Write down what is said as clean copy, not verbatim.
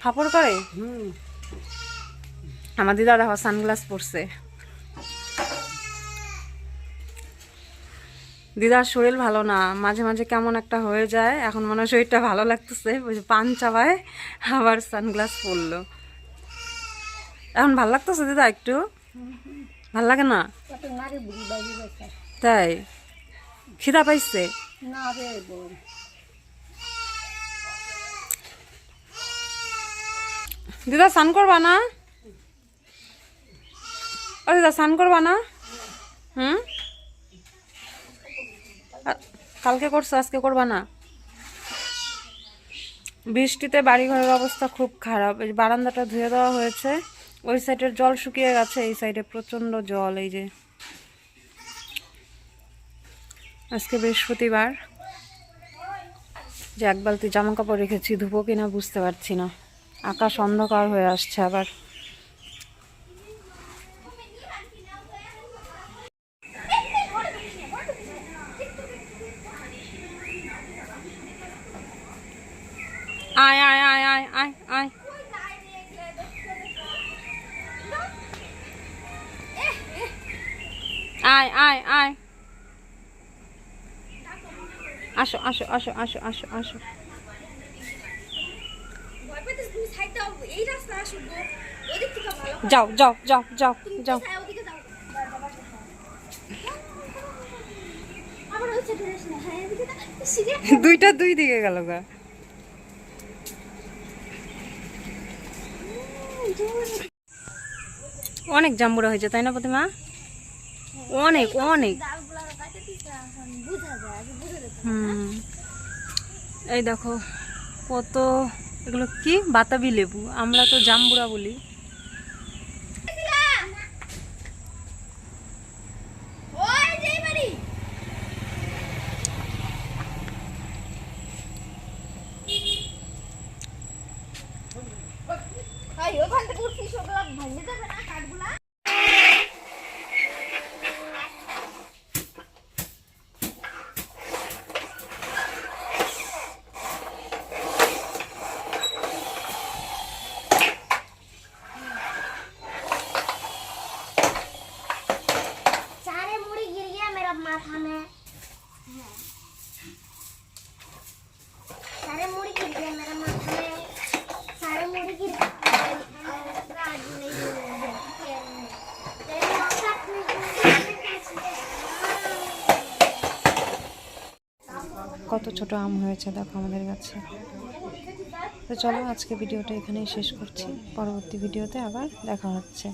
ফাপড় করে। আমার দিদা দেখো সানগ্লাস পরছে। দিদার শরীর ভালো না, মাঝে মাঝে কেমন একটা হয়ে যায়। এখন মনে হয় শরীরটা ভালো লাগতেছে, পান চাবায় আবার সানগ্লাস পরলো। এখন ভালো লাগতেছে দিদা? একটু ভাল লাগে না? তাই? খিদা পাইছে? দিদা স্নান করবা না? ও দিদা স্নান করবা না? কালকে করছো, আজকে করবা না? বৃষ্টিতে বাড়িঘরের অবস্থা খুব খারাপ। এই বারান্দাটা ধুয়ে দেওয়া হয়েছে, ওই সাইডের জল শুকিয়ে গেছে, এই সাইডে প্রচন্ড জল। এই যে আজকে বৃহস্পতিবার, যে এক বালতি জামা কাপড় রেখেছি, ধুবো কিনা বুঝতে পারছি না। আকাশ অন্ধকার হয়ে আসছে আবার। আয় আয় আয় আয় আয় আয়। আয় আয় আয়, আসো আসো আসো আসো আসো আসো। যাও যাও যাও যাও যাও। দুইটা দুই দিকে গেল গা। অনেক জাম্বুরা হয়েছে তাই না প্রতিমা? অনেক অনেক। এই দেখো কত, এগুলো কি বাতাবি লেবু, আমরা তো জাম্বুরা বলি। কত ছোট আম হয়েছে দেখো আমাদের কাছে। তো চলো আজকে ভিডিওটা এখানেই শেষ করছি, পরবর্তী ভিডিওতে আবার দেখা হচ্ছে।